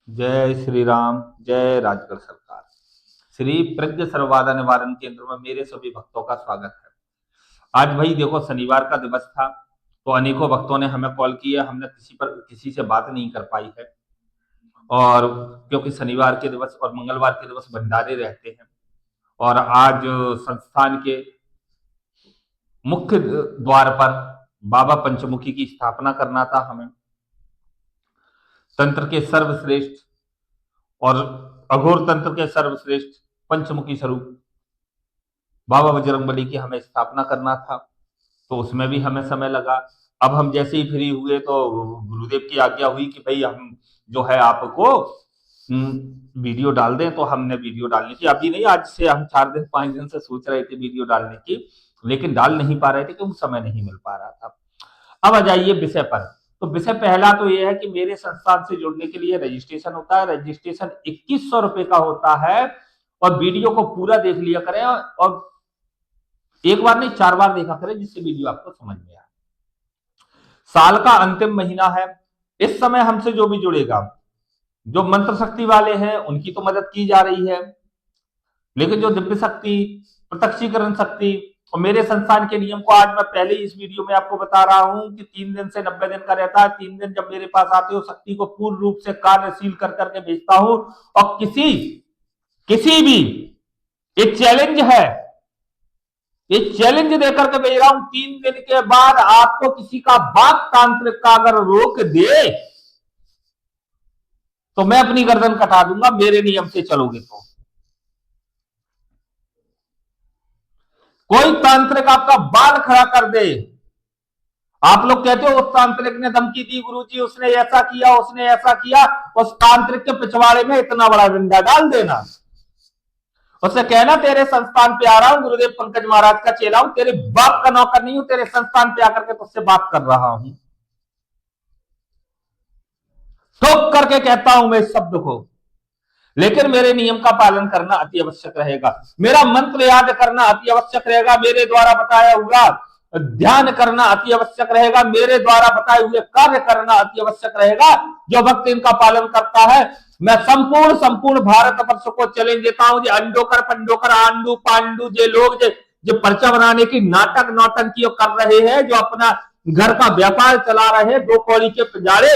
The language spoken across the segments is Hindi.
जय श्री राम। जय राजगढ़ सरकार। श्री प्रज्ञ सर्वबाधा निवारण केंद्र में मेरे सभी भक्तों का स्वागत है। आज भाई देखो, शनिवार का दिवस था तो अनेकों भक्तों ने हमें कॉल किया। हमने किसी से बात नहीं कर पाई है, और क्योंकि शनिवार के दिवस और मंगलवार के दिवस भंडारे रहते हैं, और आज संस्थान के मुख्य द्वार पर बाबा पंचमुखी की स्थापना करना था हमें। तंत्र के सर्वश्रेष्ठ और अघोर तंत्र के सर्वश्रेष्ठ पंचमुखी स्वरूप बाबा बजरंगबली की हमें स्थापना करना था, तो उसमें भी हमें समय लगा। अब हम जैसे ही फ्री हुए तो गुरुदेव की आज्ञा हुई कि भाई हम जो है आपको वीडियो डाल दें, तो हमने वीडियो डालने की, अभी नहीं, आज से हम 4 दिन 5 दिन से सोच रहे थे वीडियो डालने की, लेकिन डाल नहीं पा रहे थे क्योंकि समय नहीं मिल पा रहा था। अब आ जाइए विषय पर। तो विषय पहला तो यह है कि मेरे संस्थान से जुड़ने के लिए रजिस्ट्रेशन होता है। रजिस्ट्रेशन 2100 रुपए का होता है, और वीडियो को पूरा देख लिया करें, और एक बार नहीं 4 बार देखा करें, जिससे वीडियो आपको समझ में आए। साल का अंतिम महीना है। इस समय हमसे जो भी जुड़ेगा, जो मंत्र शक्ति वाले हैं उनकी तो मदद की जा रही है, लेकिन जो दिव्य शक्ति, प्रत्यक्षीकरण शक्ति और मेरे संस्थान के नियम को आज मैं पहले ही इस वीडियो में आपको बता रहा हूं कि 3 दिन से 90 दिन का रहता है। 3 दिन जब मेरे पास आते हो, शक्ति को पूर्ण रूप से कार्यशील कर करके भेजता हूं, और किसी भी एक चैलेंज है, ये चैलेंज देकर के भेज रहा हूं। 3 दिन के बाद आपको किसी का बात तांत्रिक का अगर रोक दे तो मैं अपनी गर्दन कटा दूंगा, मेरे नियम से चलोगे तो। कोई तांत्रिक आपका बाल खड़ा कर दे, आप लोग कहते हो उस तांत्रिक ने धमकी दी गुरुजी, उसने ऐसा किया, उसने ऐसा किया, उस तांत्रिक के पिछवाड़े में इतना बड़ा डंडा डाल देना, उससे कहना तेरे संस्थान पे आ रहा हूं, गुरुदेव पंकज महाराज का चेला हूं, तेरे बाप का नौकर नहीं हूं, तेरे संस्थान पे आकर के तुझसे बात कर रहा हूं। ठोक करके कहता हूं मैं इस शब्द को, लेकिन मेरे नियम का पालन करना अति आवश्यक रहेगा। मेरा मंत्र याद करना अति आवश्यक रहेगा। मेरे द्वारा बताया हुआ ध्यान करना अति आवश्यक रहेगा। मेरे द्वारा बताए हुए कार्य करना अति आवश्यक रहेगा। जो भक्त इनका पालन करता है, मैं संपूर्ण भारत वर्ष को चैलेंज देता हूं। जो अंडोकर पंडोकर आंडू पांडू जे लोग जो पर्चा बनाने की नाटक नौटंकी कर रहे हैं, जो अपना घर का व्यापार चला रहे हैं, 2 कौड़ी के पिजाड़े,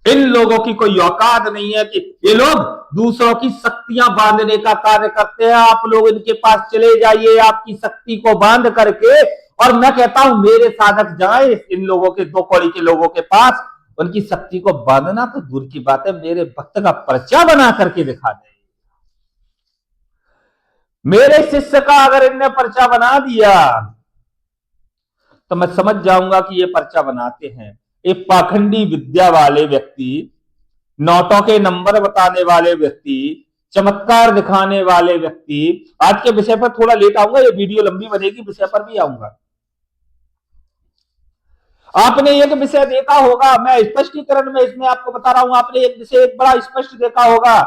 इन लोगों की कोई औकात नहीं है कि ये लोग दूसरों की शक्तियां बांधने का कार्य करते हैं। आप लोग इनके पास चले जाइए, आपकी शक्ति को बांध करके, और मैं कहता हूं मेरे साधक जाए इन लोगों के, 2 कौड़ी के लोगों के पास, उनकी शक्ति को बांधना तो दूर की बात है, मेरे भक्त का पर्चा बना करके दिखा दे। मेरे शिष्य का अगर इनने पर्चा बना दिया तो मैं समझ जाऊंगा कि ये पर्चा बनाते हैं। एक पाखंडी विद्या वाले व्यक्ति, नोटों के नंबर बताने वाले व्यक्ति, चमत्कार दिखाने वाले व्यक्ति। आज के विषय पर थोड़ा लेट आऊंगा, ये वीडियो लंबी बनेगी, विषय पर भी आऊंगा। आपने एक विषय देखा होगा, मैं स्पष्टीकरण में इसमें आपको बता रहा हूं, आपने एक विषय एक बड़ा स्पष्ट देखा होगा।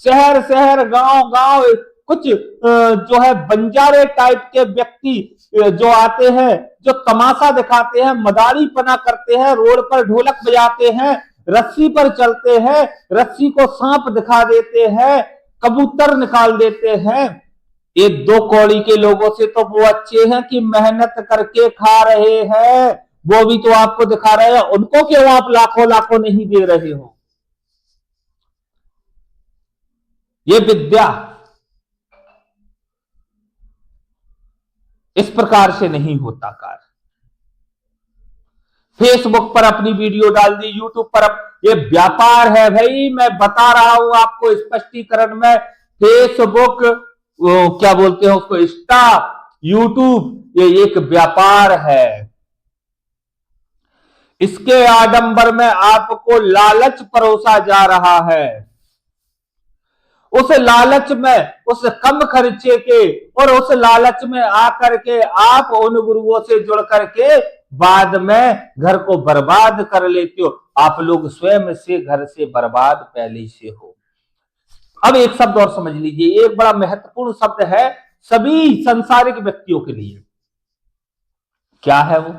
शहर शहर गांव गांव कुछ जो है बंजारे टाइप के व्यक्ति जो आते हैं, जो तमाशा दिखाते हैं, मदारीपना करते हैं, रोड पर ढोलक बजाते हैं, रस्सी पर चलते हैं, रस्सी को सांप दिखा देते हैं, कबूतर निकाल देते हैं। ये 2 कौड़ी के लोगों से तो वो अच्छे हैं कि मेहनत करके खा रहे हैं, वो भी तो आपको दिखा रहे हैं, उनको क्यों आप लाखों लाखों नहीं दे रहे हो? ये विद्या इस प्रकार से नहीं होता कार्य। फेसबुक पर अपनी वीडियो डाल दी, यूट्यूब पर ये व्यापार है भाई, मैं बता रहा हूं आपको स्पष्टीकरण में। फेसबुक, क्या बोलते हैं उसको, इंस्टा, यूट्यूब, ये एक व्यापार है। इसके आडंबर में आपको लालच परोसा जा रहा है। उस लालच में, उस कम खर्चे के और उस लालच में आकर के आप उन गुरुओं से जुड़ करके बाद में घर को बर्बाद कर लेते हो। आप लोग स्वयं से घर से बर्बाद पहले से हो। अब एक शब्द और समझ लीजिए, एक बड़ा महत्वपूर्ण शब्द है सभी संसारिक व्यक्तियों के लिए। क्या है वो?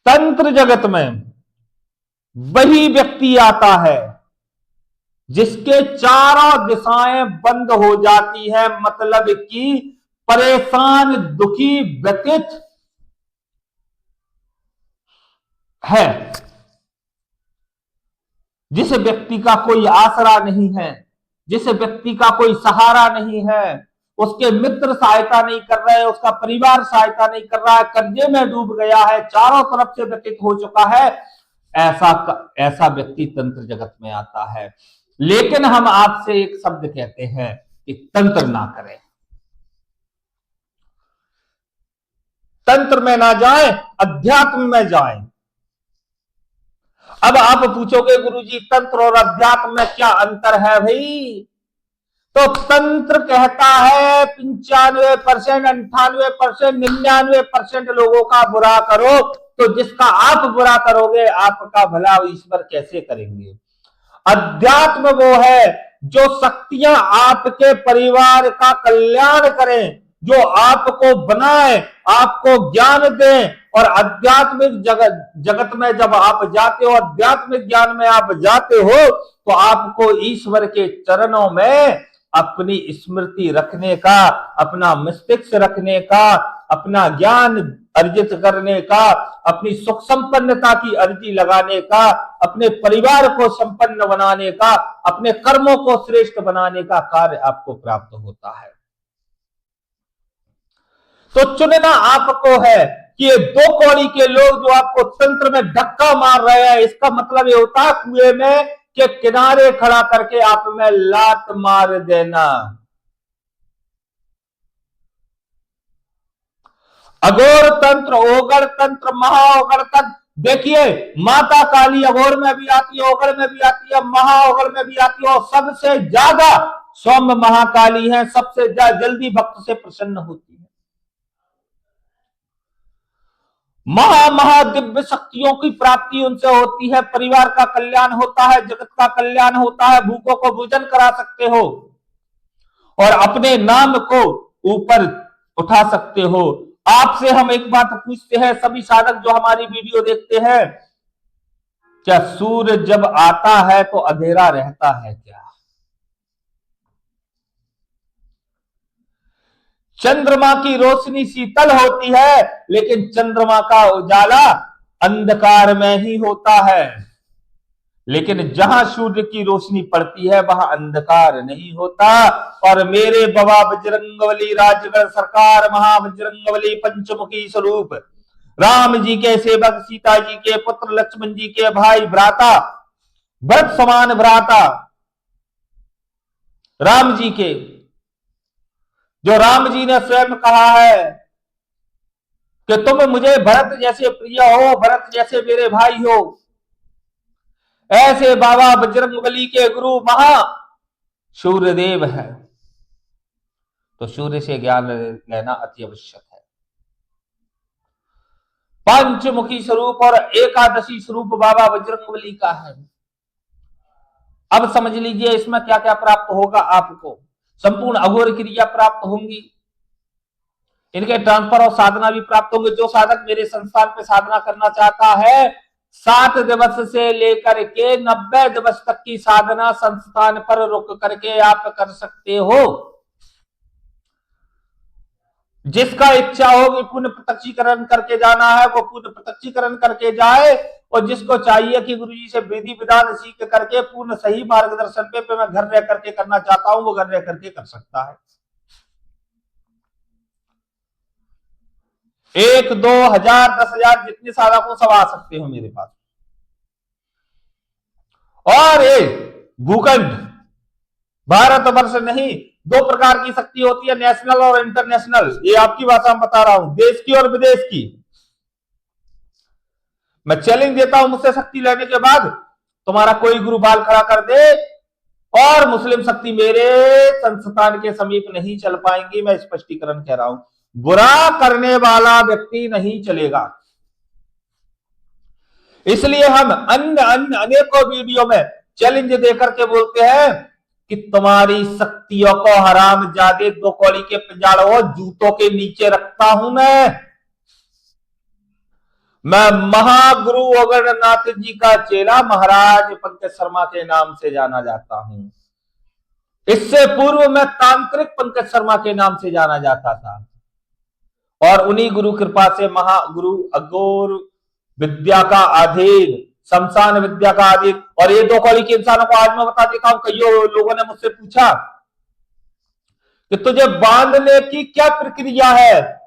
तंत्र जगत में वही व्यक्ति आता है जिसके चारों दिशाएं बंद हो जाती है, मतलब कि परेशान, दुखी, व्यथित है, जिस व्यक्ति का कोई आसरा नहीं है, जिस व्यक्ति का कोई सहारा नहीं है, उसके मित्र सहायता नहीं कर रहे, उसका परिवार सहायता नहीं कर रहा है, कर्जे में डूब गया है, चारों तरफ से व्यतीत हो चुका है, ऐसा व्यक्ति तंत्र जगत में आता है। लेकिन हम आपसे एक शब्द कहते हैं कि तंत्र ना करें, तंत्र में ना जाएं, अध्यात्म में जाएं। अब आप पूछोगे गुरुजी तंत्र और अध्यात्म में क्या अंतर है भाई? तो तंत्र कहता है 95%, 98%, 99% लोगों का बुरा करो, तो जिसका आप बुरा करोगे आपका भला ईश्वर कैसे करेंगे? अध्यात्म वो है जो शक्तियां आपके परिवार का कल्याण करें, जो आपको बनाए, आपको ज्ञान दें, और आध्यात्मिक जगत में जब आप जाते हो, आध्यात्मिक ज्ञान में आप जाते हो, तो आपको ईश्वर के चरणों में अपनी स्मृति रखने का, अपना मस्तिष्क रखने का, अपना ज्ञान अर्जित करने का, अपनी सुख संपन्नता की अर्जी लगाने का, अपने परिवार को संपन्न बनाने का, अपने कर्मों को श्रेष्ठ बनाने का कार्य आपको प्राप्त होता है। तो चुनना आपको है कि ये दो कौड़ी के लोग जो आपको तंत्र में धक्का मार रहे हैं, इसका मतलब ये होता है कुएं में के किनारे खड़ा करके आप में लात मार देना। अघोर तंत्र, ओगड़ तंत्र, महाओगड़ तंत्र, देखिए माता काली अघोर में भी आती है, ओगड़ में भी आती है, महाओगड़ में भी आती है, और सबसे ज्यादा सौम्य महाकाली है, सबसे जल्दी भक्त से प्रसन्न होती है। महा दिव्य शक्तियों की प्राप्ति उनसे होती है, परिवार का कल्याण होता है, जगत का कल्याण होता है, भूखों को भोजन करा सकते हो और अपने नाम को ऊपर उठा सकते हो। आपसे हम एक बात पूछते हैं, सभी साधक जो हमारी वीडियो देखते हैं, क्या सूर्य जब आता है तो अंधेरा रहता है क्या? चंद्रमा की रोशनी शीतल होती है, लेकिन चंद्रमा का उजाला अंधकार में ही होता है। लेकिन जहां सूर्य की रोशनी पड़ती है वहां अंधकार नहीं होता। और मेरे बाबा बजरंगबली राजगढ़ सरकार, महाबजरंगबली पंचमुखी स्वरूप, राम जी के सेवक, सीता जी के पुत्र, लक्ष्मण जी के भाई, भ्राता, भरत समान भ्राता राम जी के, जो राम जी ने स्वयं कहा है कि तुम मुझे भरत जैसे प्रिय हो, भरत जैसे मेरे भाई हो, ऐसे बाबा बजरंगबली के गुरु महा सूर्यदेव है। तो सूर्य से ज्ञान लेना अति आवश्यक है। पंचमुखी स्वरूप और एकादशी स्वरूप बाबा बजरंगबली का है। अब समझ लीजिए इसमें क्या क्या प्राप्त होगा आपको। संपूर्ण अघोर क्रिया प्राप्त होंगी, इनके ट्रांसफर और साधना भी प्राप्त होंगे। जो साधक मेरे संस्थान पे साधना करना चाहता है, 7 दिवस से लेकर के 90 दिवस तक की साधना संस्थान पर रुक करके आप कर सकते हो। जिसका इच्छा होगी पुण्य प्रत्यक्षीकरण करके जाना है वो पुण्य प्रत्यक्षीकरण करके जाए, और जिसको चाहिए कि गुरुजी से विधि विधान सीख करके पूर्ण सही मार्गदर्शन पे मैं घर रह करके करना चाहता हूं, वो घर रह करके कर सकता है। 1, 2 हजार, 10 हजार जितने साधकों सब आ सकते हो मेरे पास। और ये भूखंड भारतवर्ष नहीं, 2 प्रकार की शक्ति होती है, नेशनल और इंटरनेशनल। ये आपकी भाषा में बता रहा हूं, देश की और विदेश की। मैं चैलेंज देता हूं, मुझसे शक्ति लेने के बाद तुम्हारा कोई गुरु बाल खड़ा कर दे और मुस्लिम शक्ति मेरे संस्थान के समीप नहीं चल पाएंगी। मैं स्पष्टीकरण कह रहा हूं, बुरा करने वाला व्यक्ति नहीं चलेगा। इसलिए हम अनेकों वीडियो में चैलेंज देकर के बोलते हैं कि तुम्हारी शक्तियों को हरामजादे 2 कौड़ी के पंजाड़ों जूतों के नीचे रखता हूं मैं महागुरु अगरनाथ जी का चेला महाराज पंकज शर्मा के नाम से जाना जाता हूं। इससे पूर्व मैं तांत्रिक पंकज शर्मा के नाम से जाना जाता था और उन्हीं गुरु कृपा से महागुरु अघोर विद्या का अधीन, शमशान विद्या का अधीन। और ये दो कौड़ी के इंसानों को आज मैं बता देता हूं। कईयों लोगों ने मुझसे पूछा कि तुझे बांधने की क्या प्रक्रिया है।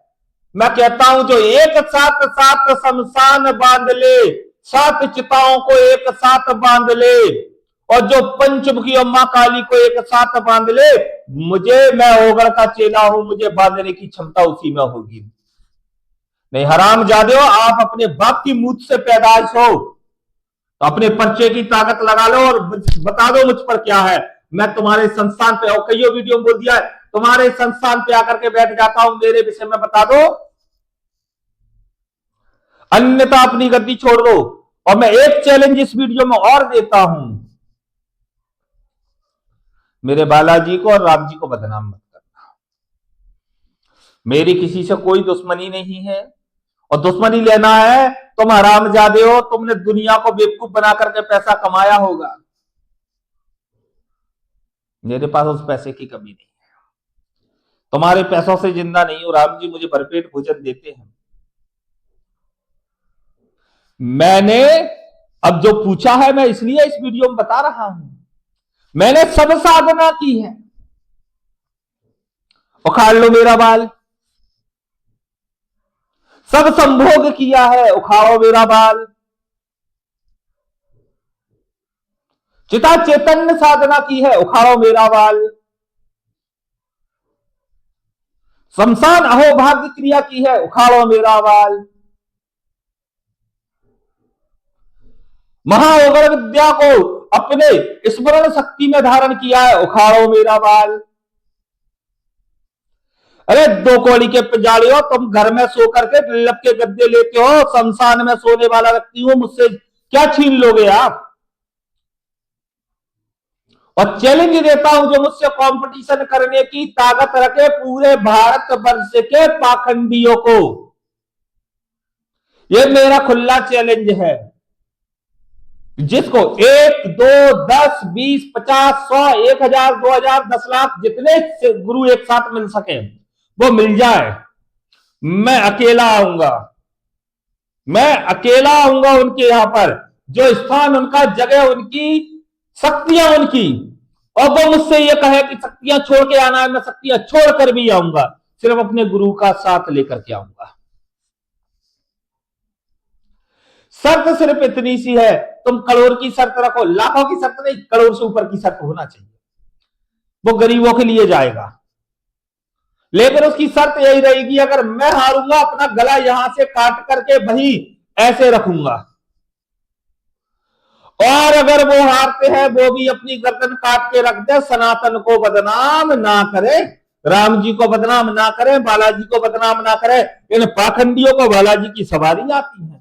मैं कहता हूं जो एक साथ सात शमशान बांध ले, 7 चिताओं को एक साथ बांध ले और जो पंचमुखी अम्मा काली को एक साथ बांध ले, मैं ओगड़ का चेला हूं, मुझे बांधने की क्षमता उसी में होगी। नहीं हराम जादे हो, आप अपने बाप की मूछ से पैदाइश हो तो अपने पर्चे की ताकत लगा लो और बता दो मुझ पर क्या है। मैं तुम्हारे संस्थान पे, और कई वीडियो में बोल दिया है, तुम्हारे संस्थान पे आकर के बैठ जाता हूं, मेरे विषय में बता दो, अन्यथा अपनी गद्दी छोड़ दो। और मैं एक चैलेंज इस वीडियो में और देता हूं, मेरे बालाजी को और राम जी को बदनाम मत करना। मेरी किसी से कोई दुश्मनी नहीं है और दुश्मनी लेना है तुम हरामजादे हो, तुमने दुनिया को बेवकूफ बना करके पैसा कमाया होगा। मेरे पास उस पैसे की कमी नहीं है, तुम्हारे पैसों से जिंदा नहीं हो। राम जी मुझे भरपेट भोजन देते हैं। मैंने अब जो पूछा है मैं इसलिए इस वीडियो में बता रहा हूं, मैंने सब साधना की है। उखाड़ लो मेरा बाल, सब संभोग किया है, उखाड़ो मेरा बाल। चिता चैतन्य साधना की है, उखाड़ो मेरा बाल। शमशान अहोभाग्य क्रिया की है, उखाड़ो मेरा बाल। महाओगर विद्या को अपने स्मरण शक्ति में धारण किया है, उखाड़ो मेरा बाल। अरे दो कौड़ी के पिजाड़ियों, तुम घर में सो करके लब के गद्दे लेते हो, शमशान में सोने वाला व्यक्ति हूं, मुझसे क्या छीन लोगे आप। और चैलेंज देता हूं जो मुझसे कंपटीशन करने की ताकत रखे पूरे भारत वर्ष के पाखंडियों को, यह मेरा खुला चैलेंज है। जिसको 1, 2, 10, 20, 50, 100, 1000, 2000, 10 लाख जितने गुरु एक साथ मिल सके वो मिल जाए, मैं अकेला आऊंगा। मैं अकेला आऊंगा उनके यहां पर, जो स्थान उनका, जगह उनकी, शक्तियां उनकी, और वो मुझसे ये कहे कि शक्तियां छोड़ के आना है, मैं शक्तियां छोड़ कर भी आऊंगा, सिर्फ अपने गुरु का साथ लेकर के आऊंगा। शर्त सिर्फ इतनी सी है, तुम करोड़ की शर्त रखो, लाखों की शर्त नहीं, करोड़ से ऊपर की शर्त होना चाहिए। वो गरीबों के लिए जाएगा, लेकिन उसकी शर्त यही रहेगी, अगर मैं हारूंगा अपना गला यहां से काट करके वही ऐसे रखूंगा, और अगर वो हारते हैं वो भी अपनी गर्दन काट के रख दे, सनातन को बदनाम ना करे, राम जी को बदनाम ना करे, बालाजी को बदनाम ना करे। इन पाखंडियों को बालाजी की सवारी आती है।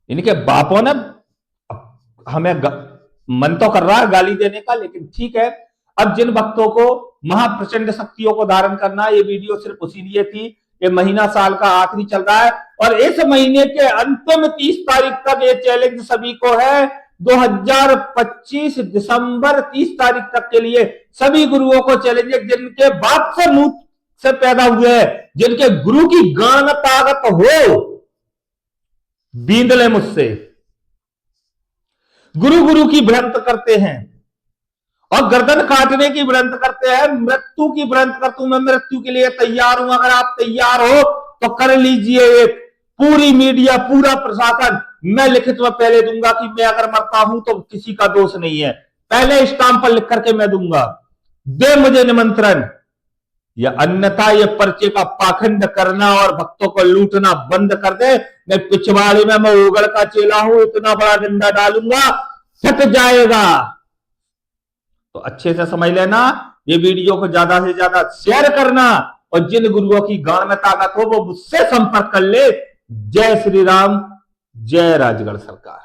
इनके बापों ने हमें मन तो कर रहा है गाली देने का, लेकिन ठीक है। अब जिन भक्तों को महाप्रचंड शक्तियों को धारण करना, ये वीडियो सिर्फ उसी लिए थी। ये महीना साल का आखिरी चल रहा है और इस महीने के अंतिम 30 तारीख तक ये चैलेंज सभी को है। 2025 दिसंबर 30 तारीख तक के लिए सभी गुरुओं को चैलेंज है, जिनके बाप से मुंह से पैदा हुए हैं, जिनके गुरु की गान ताकत हो, बींद ले मुझसे। गुरु गुरु की भ्रंत करते हैं और गर्दन काटने की भ्रंत करते हैं, मृत्यु की भ्रंत करता हूं। मैं मृत्यु के लिए तैयार हूं, अगर आप तैयार हो तो कर लीजिए। एक पूरी मीडिया, पूरा प्रशासन, मैं लिखित में पहले दूंगा कि मैं अगर मरता हूं तो किसी का दोष नहीं है, पहले स्टाम्प पर लिख करके मैं दूंगा, दे मुझे निमंत्रण। या अन्यथा ये पर्चे का पाखंड करना और भक्तों को लूटना बंद कर दे। मैं पिछवाड़ी में मैं ओगड़ का चेला हूं, इतना बड़ा डंडा डालूंगा फट जाएगा। तो अच्छे से समझ लेना, ये वीडियो को ज्यादा से ज्यादा शेयर करना, और जिन गुरुओं की गान में ताकत हो वो मुझसे संपर्क कर ले। जय श्री राम, जय राजगढ़ सरकार।